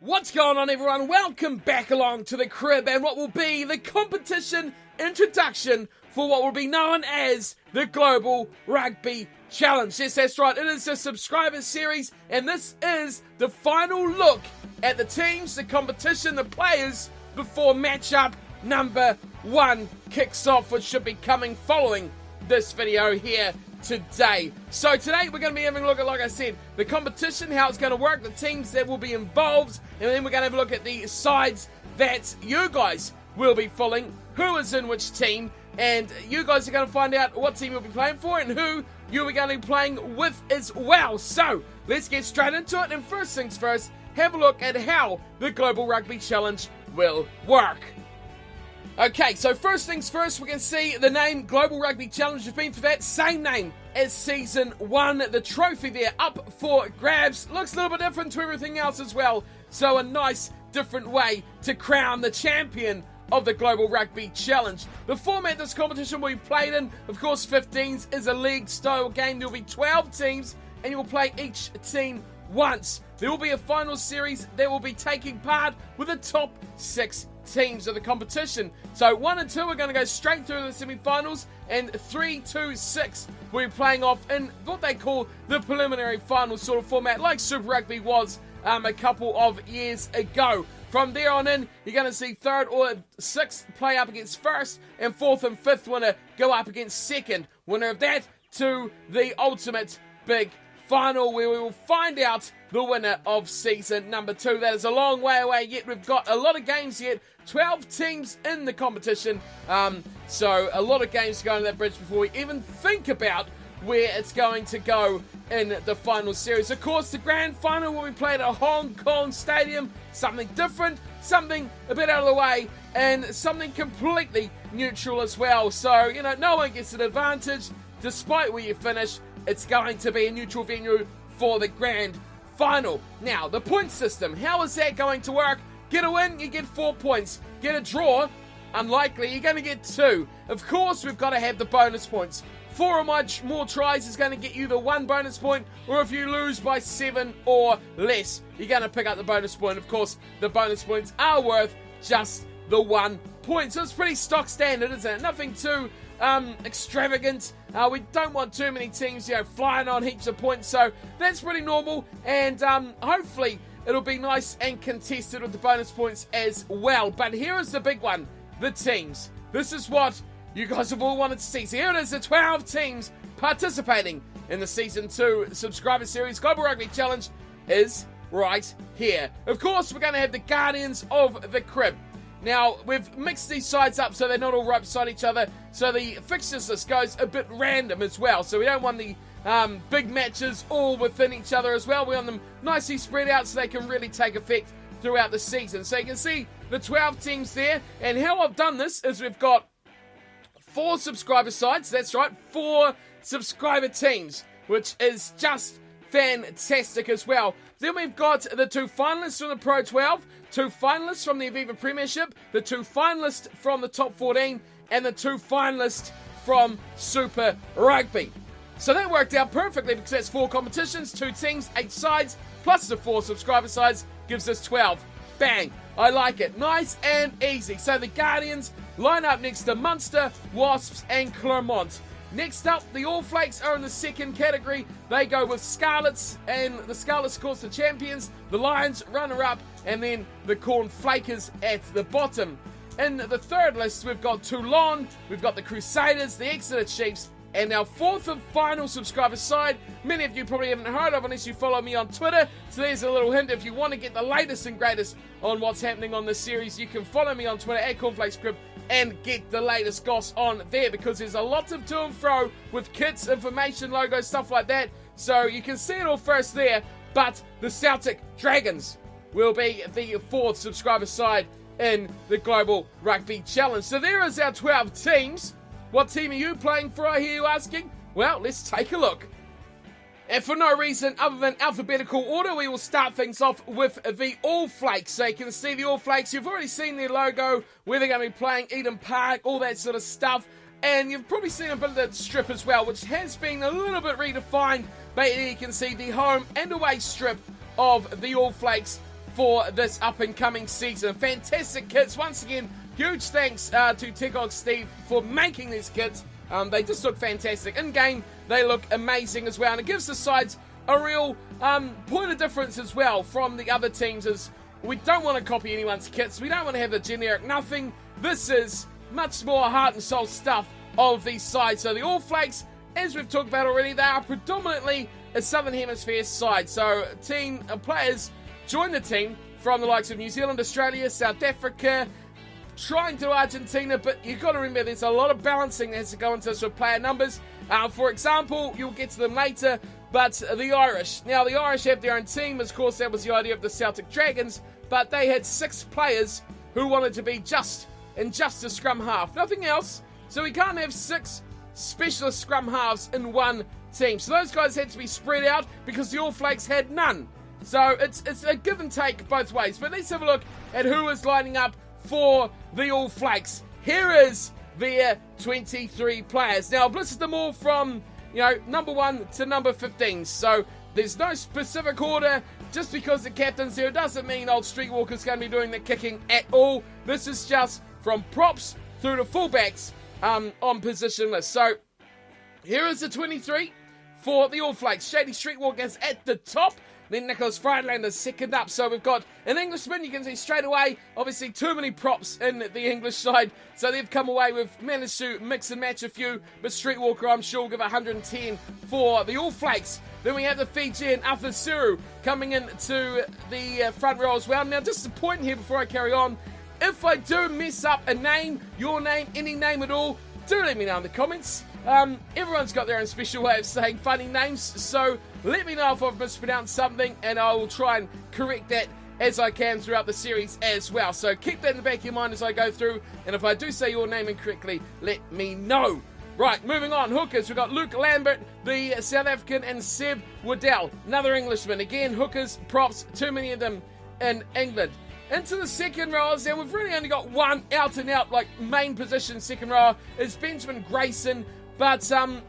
What's going on, everyone? Welcome back along to the crib and what will be the competition introduction for what will be known as the Global Rugby Challenge. Yes, that's right. It is a subscriber series and this is the final look at the teams, the competition, the players before matchup number 1 kicks off, which should be coming following this video here today. So today we're going to be having a look at, like I said, the competition, how it's going to work, the teams that will be involved, and then we're going to have a look at the sides that you guys will be following, who is in which team, and you guys are going to find out what team you'll be playing for and who you're going to be playing with as well. So let's get straight into it, and first things first, have a look at how the Global Rugby Challenge will work. Okay, so first things first, we can see the name Global Rugby Challenge has been for that same name as Season 1. The trophy there up for grabs. Looks a little bit different to everything else as well. So a nice different way to crown the champion of the Global Rugby Challenge. The format this competition will be played in, of course, 15s is a league-style game. There will be 12 teams, and you will play each team once. There will be a final series that will be taking part with the top 6 teams of the competition. So 1 and 2 are going to go straight through the semi-finals, and 3, 2, 6 will be playing off in what they call the preliminary final sort of format, like Super Rugby was a couple of years ago. From there on in, you're going to see 3rd or 6th play up against 1st, and 4th and 5th winner go up against 2nd winner of that to the ultimate big final, where we will find out the winner of season number 2. That is a long way away yet. We've got a lot of games yet. 12 teams in the competition. So a lot of games to go into that bridge before we even think about where it's going to go in the final series. Of course, the grand final will be played at Hong Kong Stadium. Something different, something a bit out of the way, and something completely neutral as well. So, you know, no one gets an advantage. Despite where you finish, it's going to be a neutral venue for the grand final. Now, the point system, how is that going to work? Get a win, you get 4 points. Get a draw, unlikely, you're going to get 2. Of course, we've got to have the bonus points. 4 or much more tries is going to get you the 1 bonus point, or if you lose by 7 or less, you're going to pick up the bonus point. Of course, the bonus points are worth just the 1 point. So it's pretty stock standard, isn't it? Nothing too extravagant. We don't want too many teams, you know, flying on heaps of points, so that's pretty normal, and hopefully it'll be nice and contested with the bonus points as well. But here is the big one, the teams. This is what you guys have all wanted to see. So here it is, the 12 teams participating in the Season 2 subscriber series. Global Rugby Challenge is right here. Of course, we're going to have the Guardians of the Crib. Now, we've mixed these sides up so they're not all right beside each other, so the fixtures list goes a bit random as well. So we don't want the big matches all within each other as well. We want them nicely spread out so they can really take effect throughout the season. So you can see the 12 teams there, and how I've done this is we've got 4 subscriber sides, that's right, 4 subscriber teams, which is just fantastic as well. Then we've got the 2 finalists from the Pro 12, 2 finalists from the Aviva Premiership, the 2 finalists from the Top 14, and the 2 finalists from Super Rugby. So that worked out perfectly because that's 4 competitions, 2 teams, 8 sides, plus the 4 subscriber sides gives us 12. Bang! I like it. Nice and easy. So the Guardians line up next to Munster, Wasps, and Clermont. Next up, the All Flakes are in the 2nd category. They go with Scarlets, and the Scarlets, of course, the champions. The Lions, runner-up, and then the Cornflakes at the bottom. In the 3rd list, we've got Toulon, we've got the Crusaders, the Exeter Chiefs, and our 4th and final subscriber side, many of you probably haven't heard of unless you follow me on Twitter. So there's a little hint. If you want to get the latest and greatest on what's happening on this series, you can follow me on Twitter at Cornflakes Crib and get the latest goss on there, because there's a lot of to and fro with kits, information, logos, stuff like that. So you can see it all first there. But the Celtic Dragons will be the 4th subscriber side in the Global Rugby Challenge. So there is our 12 teams. What team are you playing for, I hear you asking? Well, let's take a look. And for no reason other than alphabetical order, we will start things off with the All Flakes. So you can see the All Flakes. You've already seen their logo, where they're going to be playing, Eden Park, all that sort of stuff. And you've probably seen a bit of that strip as well, which has been a little bit redefined. But you can see the home and away strip of the All Flakes for this up-and-coming season. Fantastic kits. Once again, huge thanks to Tekog Steve for making these kits. They just look fantastic. In-game, they look amazing as well. And it gives the sides a real point of difference as well from the other teams. As we don't want to copy anyone's kits. We don't want to have the generic nothing. This is much more heart and soul stuff of these sides. So the All Flakes, as we've talked about already, they are predominantly a Southern Hemisphere side. So team players join the team from the likes of New Zealand, Australia, South Africa, trying to Argentina, but you've got to remember there's a lot of balancing that has to go into this with player numbers. For example, you'll get to them later, but the Irish. Now, the Irish have their own team. Of course, that was the idea of the Celtic Dragons, but they had 6 players who wanted to be just a scrum half. Nothing else. So we can't have 6 specialist scrum halves in one team. So those guys had to be spread out because the All Flakes had none. So it's a give and take both ways. But let's have a look at who is lining up for the All Flakes. Here is their 23 players. Now, I've listed them all from, number 1 to number 15. So there's no specific order. Just because the captain's here doesn't mean old Streetwalker's going to be doing the kicking at all. This is just from props through to fullbacks on position list. So here is the 23 for the All Flakes. Shady Streetwalker's at the top. Then Nicholas Friedlander second up. So we've got an Englishman. You can see straight away, obviously too many props in the English side. So they've come away with managed to mix and match a few. But Streetwalker, I'm sure, will give 110 for the All Flakes. Then we have the Fijian Afasiru coming into the front row as well. Now, just a point here before I carry on. If I do mess up a name, your name, any name at all, do let me know in the comments. Everyone's got their own special way of saying funny names, so let me know if I've mispronounced something, and I will try and correct that as I can throughout the series as well. So keep that in the back of your mind as I go through, and if I do say your name incorrectly, let me know. Right, moving on. Hookers, we've got Luke Lambert, the South African, and Seb Waddell, another Englishman. Again, hookers, props, too many of them in England. Into the second rows, and we've really only got one out-and-out, main position second row, is Benjamin Grayson. But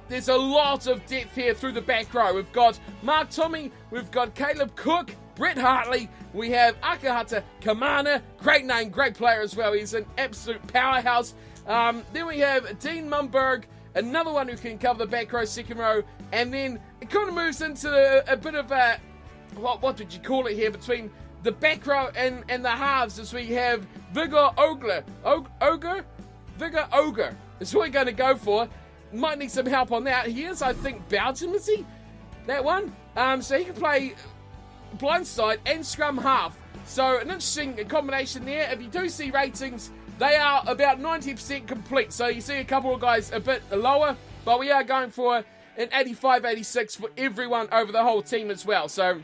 there's a lot of depth here through the back row. We've got Mark Tommy, we've got Caleb Cook, Brett Hartley, we have Akahata Kamana, great name, great player as well. He's an absolute powerhouse. Then we have Dean Mumberg, another one who can cover the back row, second row. And then it kind of moves into a bit of a, what would you call it here, between the back row and the halves, as we have Vigor Ogre. Vigor Ogre is what we're going to go for. Might need some help on that. He is, I think, Belgium, is he? That one? So he can play blindside and scrum half. So an interesting combination there. If you do see ratings, they are about 90% complete. So you see a couple of guys a bit lower, but we are going for an 85, 86 for everyone over the whole team as well. So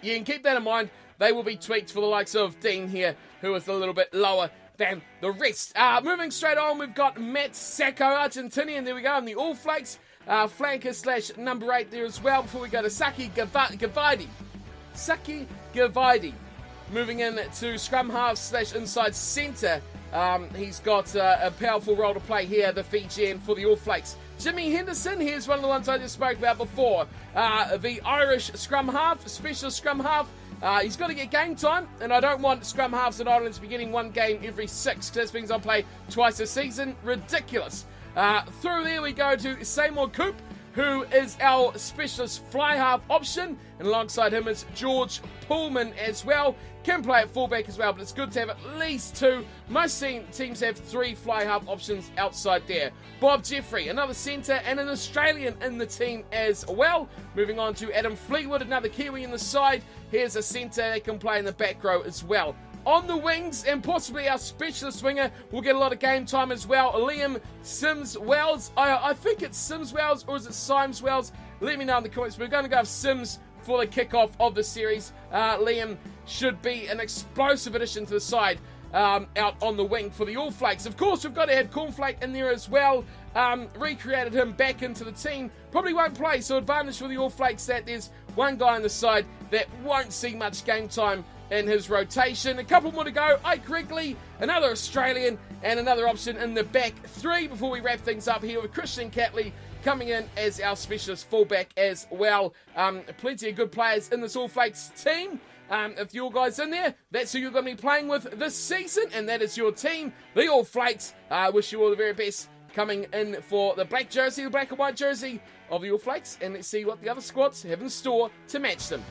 you can keep that in mind. They will be tweaked for the likes of Dean here, who is a little bit lower than the rest. Moving straight on, we've got Matt Sacco, Argentinian. There we go, on the All Flakes. Flanker / number 8 there as well, before we go to Saki Gavaidi. Moving in to scrum half / inside centre. He's got a powerful role to play here, the Fijian for the All Flakes. Jimmy Henderson, here's one of the ones I just spoke about before. The Irish scrum half, specialist scrum half. He's got to get game time, and I don't want scrum halves in Ireland to be getting one game every 6, because that means I'll play twice a season. Ridiculous. Through there we go to Seymour Coop, who is our specialist fly half option, and alongside him is George Pullman as well. Can play at fullback as well, but it's good to have at least 2. Most teams have 3 fly half options outside there. Bob Jeffrey, another centre, and an Australian in the team as well. Moving on to Adam Fleetwood, another Kiwi in the side. Here's a centre that can play in the back row as well. On the wings, and possibly our specialist winger, will get a lot of game time as well. Liam Sims-Wells. I think it's Sims-Wells, or is it Symes-Wells? Let me know in the comments. We're going to go with Sims for the kickoff of the series. Liam should be an explosive addition to the side out on the wing for the All Flakes. Of course, we've got to have Cornflake in there as well. Recreated him back into the team. Probably won't play, so advantage for the All Flakes that there's one guy on the side that won't see much game time in his rotation. A couple more to go. Ike Wrigley, another Australian, and another option in the back 3 before we wrap things up here with Christian Catley coming in as our specialist fullback as well. Plenty of good players in this All Flakes team. If your guys in there, that's who you're going to be playing with this season, and that is your team, the All Flakes. Wish you all the very best coming in for the black jersey, the black and white jersey of the All Flakes, and let's see what the other squads have in store to match them.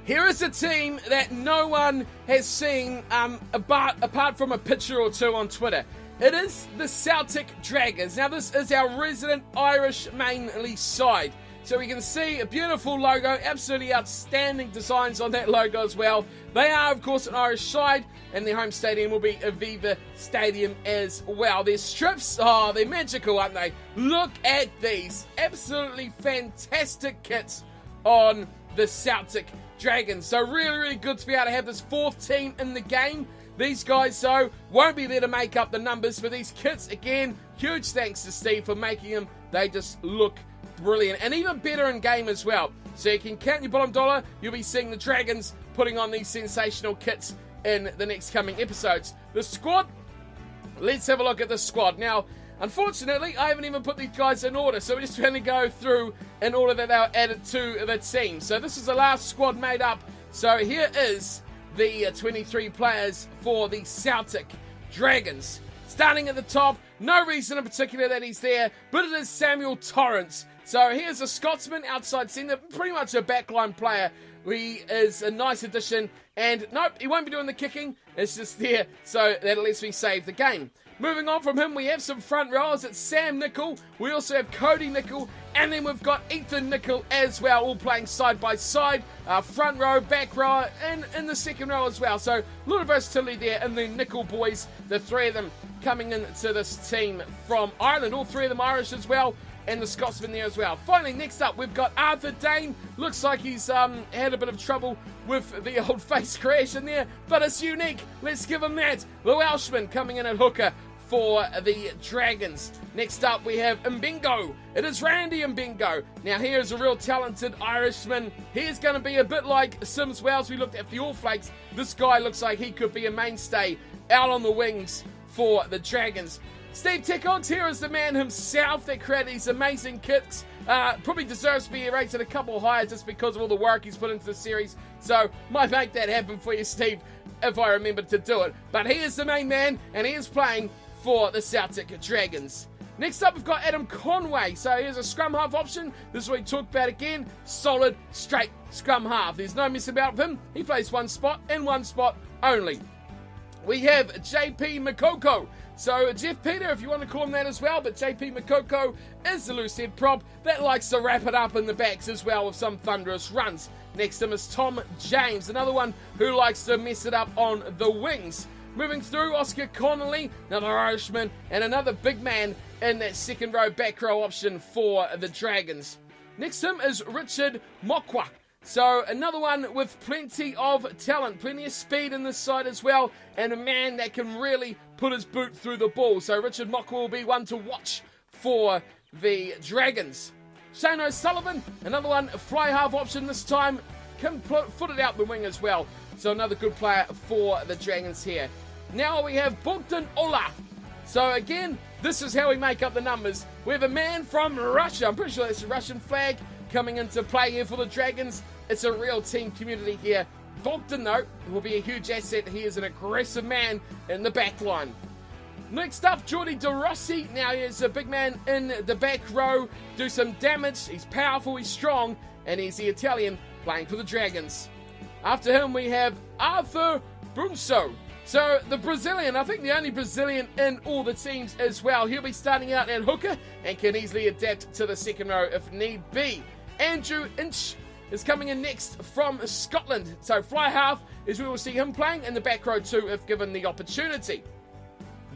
Here is a team that no one has seen apart from a picture or two on Twitter. It is the Celtic Dragons. Now, this is our resident Irish mainly side. So we can see a beautiful logo, absolutely outstanding designs on that logo as well. They are, of course, an Irish side, and their home stadium will be Aviva Stadium as well. Their strips, oh, they're magical, aren't they? Look at these. Absolutely fantastic kits on the Celtic Dragons. So really, really good to be able to have this fourth team in the game. These guys, though, won't be there to make up the numbers for these kits. Again, huge thanks to Steve for making them. They just look brilliant, and even better in game as well. So you can count your bottom dollar. You'll be seeing the Dragons putting on these sensational kits in the next coming episodes. The squad, let's have a look at the squad. Now, unfortunately, I haven't even put these guys in order, so we're just going to go through in order that they were added to the team. So this is the last squad made up. So here is the 23 players for the Celtic Dragons. Starting at the top, no reason in particular that he's there, but it is Samuel Torrance. So here's a Scotsman outside centre, pretty much a backline player. He is a nice addition, and nope, he won't be doing the kicking. It's just there, so that lets me save the game. Moving on from him, we have some front rowers. It's Sam Nicol. We also have Cody Nicol, and then we've got Ethan Nicol as well, all playing side by side. Front row, back row, and in the second row as well. So a lot of versatility there. And the Nicol boys, the three of them coming into this team from Ireland. All three of them Irish as well, and the Scotsman there as well. Finally, next up, we've got Arthur Dane. Looks like he's had a bit of trouble with the old face creation there, but it's unique. Let's give him that. The Welshman coming in at hooker for the Dragons. Next up, we have Mbingo. It is Randy Mbingo. Now, here's a real talented Irishman. He's going to be a bit like Sims Wells. We looked at the All Flakes. This guy looks like he could be a mainstay out on the wings for the Dragons. Steve Tickles, here is the man himself that created these amazing kits. Probably deserves to be rated a couple higher just because of all the work he's put into the series. So, might make that happen for you, Steve, if I remember to do it. But he is the main man, and he is playing for the Celtic Dragons. Next up, we've got Adam Conway. So here's a scrum half option. This is what we talked about again. Solid, straight scrum half. There's no mess about him. He plays one spot and one spot only. We have JP Makoko. So Jeff Peter, if you want to call him that as well, but JP Makoko is the loose head prop that likes to wrap it up in the backs as well with some thunderous runs. Next to him is Tom James, another one who likes to mess it up on the wings. Moving through, Oscar Connolly, another Irishman, and another big man in that second row, back row option for the Dragons. Next to him is Richard Mokwa. So another one with plenty of talent, plenty of speed in this side as well, and a man that can really put his boot through the ball. So Richard Mokwa will be one to watch for the Dragons. Shane O'Sullivan, another one, fly half option this time, can foot it out the wing as well. So another good player for the Dragons here. Now we have Bogdan Ola. So again, this is how we make up the numbers. We have a man from Russia. I'm pretty sure that's a Russian flag coming into play here for the Dragons. It's a real team community here. Bogdan, though, will be a huge asset. He is an aggressive man in the back line. Next up, Jordi De Rossi. Now he's a big man in the back row. Do some damage. He's powerful, he's strong, and he's the Italian playing for the Dragons. After him, we have Arthur Brunso. So the Brazilian, I think the only Brazilian in all the teams as well. He'll be starting out at hooker and can easily adapt to the second row if need be. Andrew Inch is coming in next from Scotland. So fly half is we will see him playing in the back row too if given the opportunity.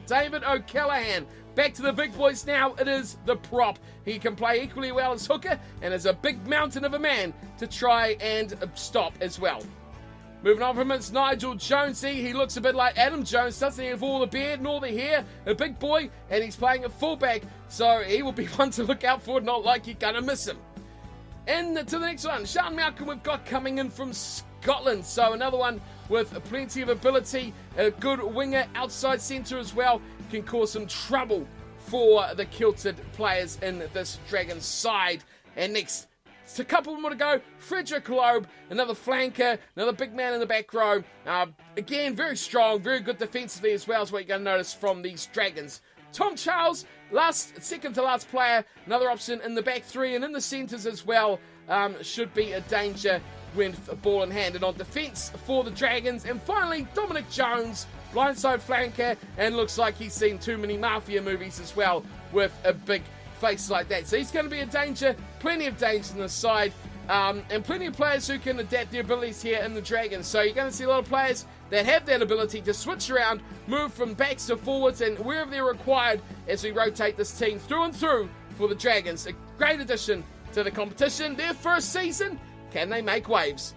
David O'Callaghan. Back to the big boys now. It is the prop. He can play equally well as hooker and is a big mountain of a man to try and stop as well. Moving on from him, it's Nigel Jonesy. He looks a bit like Adam Jones, doesn't he? With all the beard and all the hair. A big boy, and he's playing at fullback, so he will be one to look out for, not like you're going to miss him. And to the next one, Sean Malcolm we've got coming in from Scotland. So another one with plenty of ability, a good winger outside centre as well, can cause some trouble for the kilted players in this Dragons side. And next, It's a couple more to go. Frederick Loeb, another flanker, another big man in the back row. Again, very strong, very good defensively as well, is what you're going to notice from these Dragons. Tom Charles, second to last player, another option in the back three and in the centres as well, should be a danger when ball in hand. And on defence for the Dragons, and finally Dominic Jones, blindside flanker, and looks like he's seen too many Mafia movies as well with a big face like that. So he's going to be a danger, plenty of danger in the side, and plenty of players who can adapt their abilities here in the Dragons. So you're going to see a lot of players that have that ability to switch around, move from backs to forwards, and wherever they're required as we rotate this team through and through for the Dragons. A great addition to the competition. Their first season, can they make waves?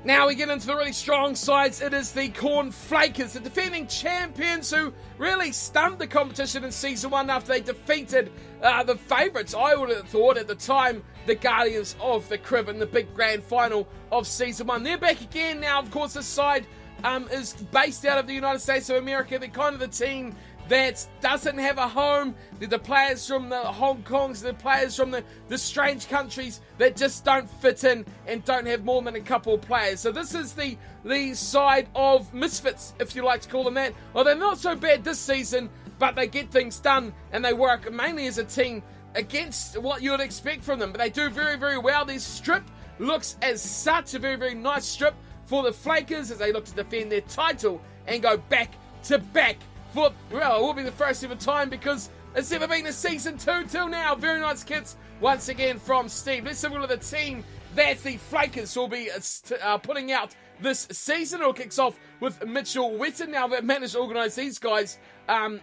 Now we get into the really strong sides. It is the Cornflakes, the defending champions who really stunned the competition in Season 1 after they defeated the favourites, I would have thought at the time, the Guardians of the Crib in the big grand final of Season 1. They're back again now. Of course, this side is based out of the United States of America. They're kind of the team that doesn't have a home. They're the players from the Hong Kongs, the players from the strange countries that just don't fit in and don't have more than a couple of players. So this is the side of misfits, if you like to call them that. Well, they're not so bad this season, but they get things done and they work mainly as a team against what you would expect from them. But they do very, very well. This strip looks as such a very, very nice strip for the Flakers as they look to defend their title and go back to back. Well, it will be the first ever time because it's never been a Season 2 till now. Very nice kits once again from Steve. Let's have a look at the team that the Flakers will be putting out this season. It all kicks off with Mitchell Wetton. Now they've managed to organise these guys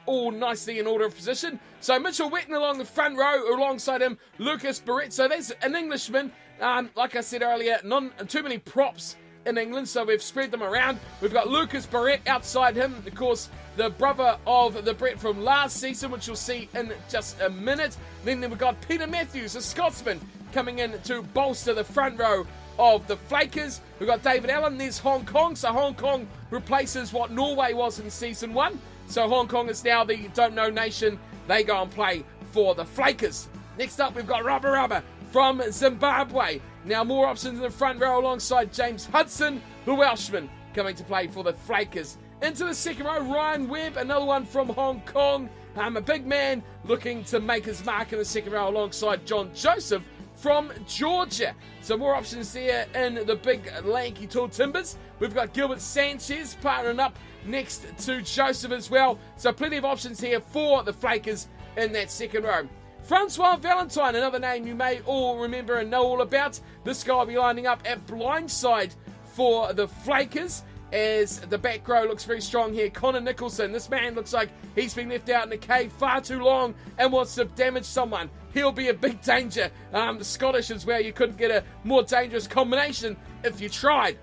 all nicely in order of position. So Mitchell Wetton along the front row, alongside him Lucas Barrett. So there's an Englishman. Like I said earlier, not too many props in England, so we've spread them around. We've got Lucas Barrett outside him, of course, the brother of the Brett from last season, which you'll see in just a minute. Then we've got Peter Matthews, a Scotsman, coming in to bolster the front row of the Flakers. We've got David Allen, there's Hong Kong. So Hong Kong replaces what Norway was in Season 1. So Hong Kong is now the Don't Know Nation. They go and play for the Flakers. Next up, we've got Rubber Rubber from Zimbabwe. Now more options in the front row alongside James Hudson, the Welshman, coming to play for the Flakers. Into the second row, Ryan Webb, another one from Hong Kong. A big man looking to make his mark in the second row alongside John Joseph from Georgia. So more options there in the big lanky tall timbers. We've got Gilbert Sanchez partnering up next to Joseph as well. So plenty of options here for the Flakers in that second row. Francois Valentine, another name you may all remember and know all about. This guy will be lining up at blindside for the Flakers as the back row looks very strong here. Connor Nicholson, this man looks like he's been left out in the cave far too long and wants to damage someone. He'll be a big danger. Scottish as well, you couldn't get a more dangerous combination if you tried.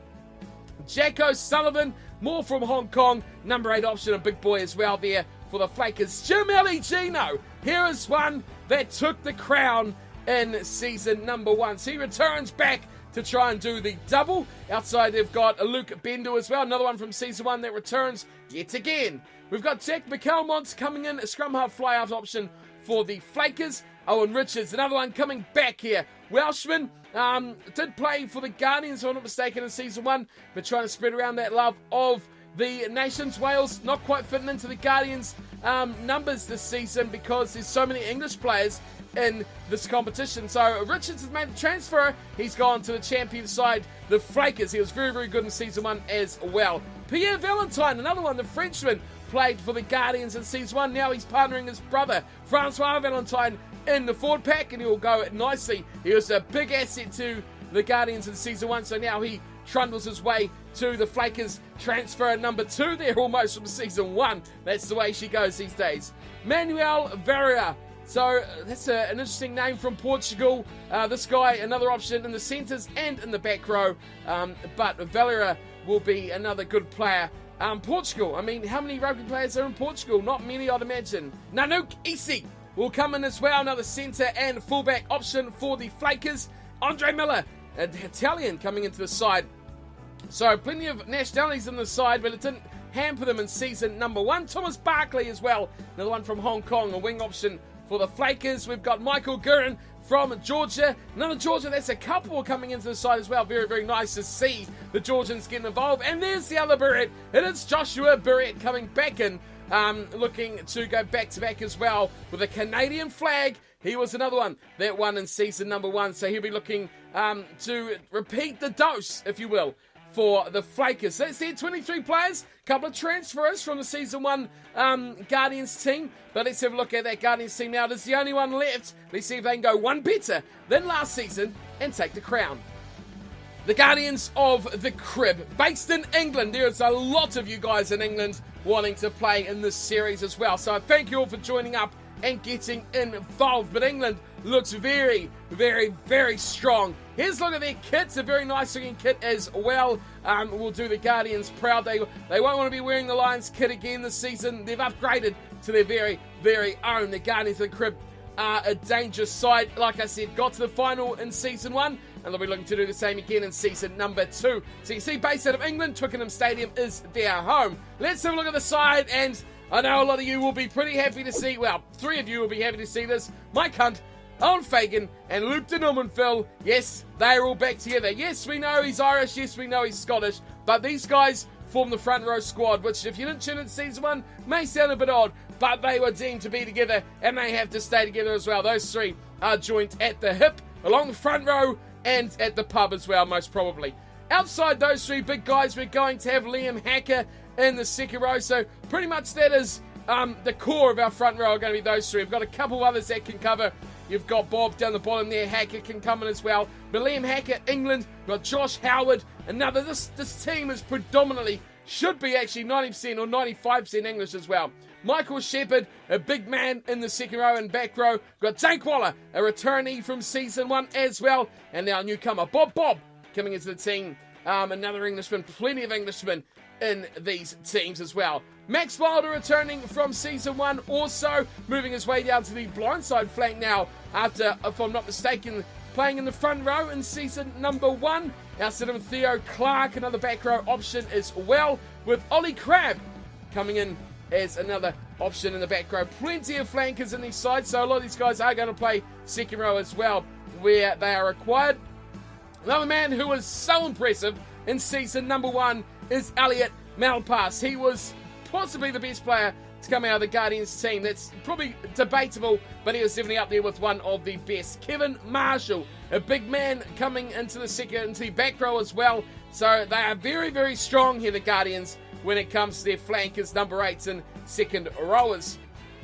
Jack O'Sullivan, more from Hong Kong, number 8 option, a big boy as well there for the Flakers. Jim Gino, here is one that took the crown in Season 1. So he returns back to try and do the double. Outside they've got Luke Bendel as well, another one from Season 1 that returns yet again. We've got Jack McElmont coming in, a scrum half fly half option for the Flakers. Owen Richards, another one coming back here. Welshman, did play for the Guardians, if I'm not mistaken, in Season 1, but trying to spread around that love of the nations. Wales not quite fitting into the Guardians numbers this season because there's so many English players in this competition. So Richards has made the transfer. He's gone to the champion side, the Flakers. He was very, very good in Season 1 as well. Pierre Valentine, another one, the Frenchman, played for the Guardians in Season 1. Now he's partnering his brother, Francois Valentine, in the forward pack, and he'll go nicely. He was a big asset to the Guardians in Season 1, so now he trundles his way to the Flakers. Transfer number 2 there almost from Season 1. That's the way she goes these days. Manuel Varela. So that's an interesting name from Portugal. This guy, another option in the centres and in the back row. But Valera will be another good player. Portugal, I mean, how many rugby players are in Portugal? Not many, I'd imagine. Nanook Isi will come in as well. Another centre and fullback option for the Flakers. Andre Miller, an Italian, coming into the side. So plenty of nationalities in the side, but it didn't hamper them in Season 1. Thomas Barkley as well, another one from Hong Kong, a wing option for the Flakers. We've got Michael Guerin from Georgia. Another Georgia, that's a couple coming into the side as well. Very, very nice to see the Georgians getting involved. And there's the other Barrett. It is Joshua Barrett coming back in, looking to go back-to-back as well with a Canadian flag. He was another one that won in season number 1, so he'll be looking to repeat the dose, if you will, for the Flakes. That's it, 23 players, couple of transfers from the season 1 Guardians team. But let's have a look at that Guardians team now. It is the only one left. Let's see if they can go one better than last season and take the crown. The Guardians of the Crib, based in England. There's a lot of you guys in England wanting to play in this series as well. So I thank you all for joining up and getting involved. But England looks very, very, very strong. Here's a look at their kits, a very nice looking kit as well. Will do the Guardians proud. They won't want to be wearing the Lions kit again this season. They've upgraded to their very, very own. The Guardians of the Crib are a dangerous side. Like I said, got to the final in season 1, and they'll be looking to do the same again in season number 2. So you can see, based out of England, Twickenham Stadium is their home. Let's have a look at the side, and I know a lot of you will be pretty happy to see, well, 3 of you will be happy to see this. Mike Hunt, Owen Fagan, and Luke de Normanville. Yes, they're all back together. Yes, we know he's Irish. Yes, we know he's Scottish. But these guys form the front row squad, which, if you didn't tune in season 1, may sound a bit odd, but they were deemed to be together, and they have to stay together as well. Those 3 are joined at the hip, along the front row, and at the pub as well, most probably. Outside those 3 big guys, we're going to have Liam Hacker in the second row. So pretty much that is the core of our front row are going to be those 3. We've got a couple others that can cover. You've got Bob down the bottom there. Hacker can come in as well. But Liam Hacker, England. We've got Josh Howard. Another. This team is predominantly, should be actually 90% or 95% English as well. Michael Shepherd, a big man in the second row and back row. We've got Jake Waller, a returnee from season 1 as well. And now newcomer Bob coming into the team. Another Englishman. Plenty of Englishmen in these teams as well. Max Wilder returning from season 1, also moving his way down to the blindside flank now after, if I'm not mistaken, playing in the front row in season number 1. Now sitting Theo Clark, another back row option as well, with Ollie Crabb coming in as another option in the back row. Plenty of flankers in these sides, so a lot of these guys are going to play second row as well, where they are required. Another man who was so impressive in season number 1 is Elliot Malpass. He was possibly the best player to come out of the Guardians team. That's probably debatable, but he was definitely up there with one of the best. Kevin Marshall, a big man coming into the back row as well. So they are very, very strong here, the Guardians, when it comes to their flankers, number 8s and second rowers.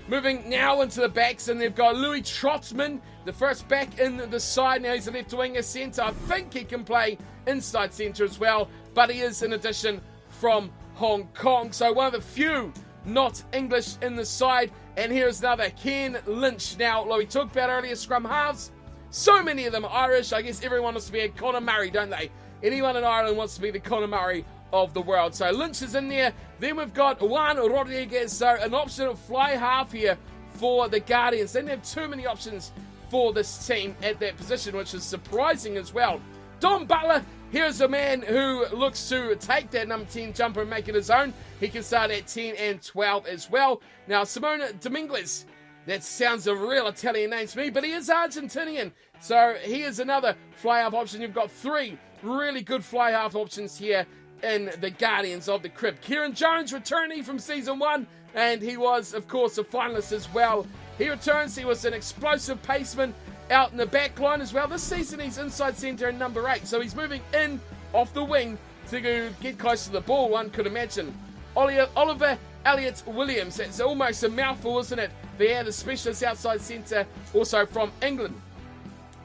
Moving now into the backs, and they've got Louis Trotman, the first back in the side. Now he's a left winger centre. I think he can play inside centre as well, but he is an addition from Hong Kong. So one of the few not English in the side. And here's another, Ken Lynch. Now, like we talked about earlier, scrum halves. So many of them are Irish. I guess everyone wants to be a Conor Murray, don't they? Anyone in Ireland wants to be the Conor Murray of the world. So Lynch is in there. Then we've got Juan Rodriguez. So an option of fly half here for the Guardians. They didn't have too many options for this team at that position, which is surprising as well. Dom Butler, here's a man who looks to take that number 10 jumper and make it his own. He can start at 10 and 12 as well. Now, Simona Dominguez, that sounds a real Italian name to me, but he is Argentinian. So he is another fly-half option. You've got 3 really good fly-half options here in the Guardians of the Crib. Kieran Jones, returnee from season 1, and he was, of course, a finalist as well. He returns. He was an explosive paceman out in the back line as well. This season he's inside centre in number 8, so he's moving in off the wing to go get close to the ball, one could imagine. Oliver Elliott-Williams, it's almost a mouthful, isn't it? There, the specialist outside centre, also from England.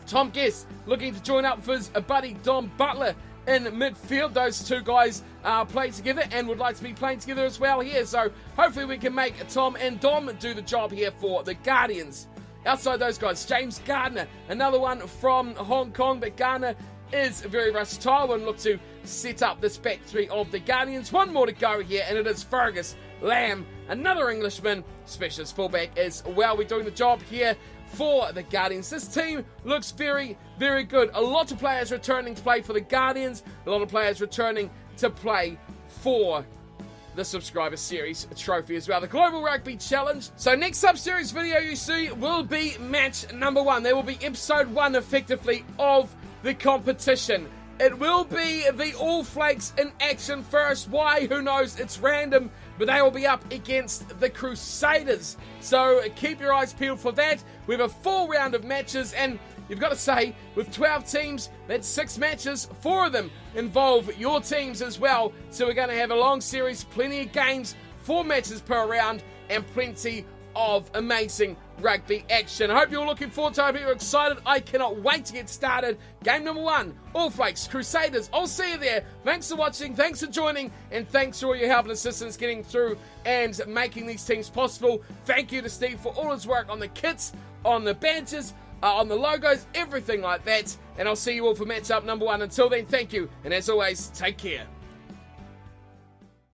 Tom Guest looking to join up with his buddy Dom Butler in midfield. Those 2 guys play together and would like to be playing together as well here. So hopefully we can make Tom and Dom do the job here for the Guardians. Outside those guys, James Gardner, another one from Hong Kong, but Gardner is very versatile and look to set up this back 3 of the Guardians. One more to go here, and it is Fergus Lamb, another Englishman, specialist fullback as well. We're doing the job here for the Guardians. This team looks very, very good. A lot of players returning to play for the Guardians, a lot of players returning to play for the Subscriber Series trophy as well, the Global Rugby Challenge. So next sub-series video you see will be match number 1. There will be episode 1 effectively of the competition. It will be the All Flakes in action first. Why? Who knows? It's random, but they will be up against the Crusaders. So keep your eyes peeled for that. We have a full round of matches, and you've got to say, with 12 teams, that's 6 matches. 4 of them involve your teams as well. So we're going to have a long series, plenty of games, 4 matches per round, and plenty of amazing rugby action. I hope you're looking forward to it. I hope you're excited. I cannot wait to get started. Game number 1, All Flakes, Crusaders. I'll see you there. Thanks for watching. Thanks for joining. And thanks for all your help and assistance getting through and making these teams possible. Thank you to Steve for all his work on the kits, on the badges, on the logos, everything like that. And I'll see you all for matchup number 1. Until then, thank you. And as always, take care.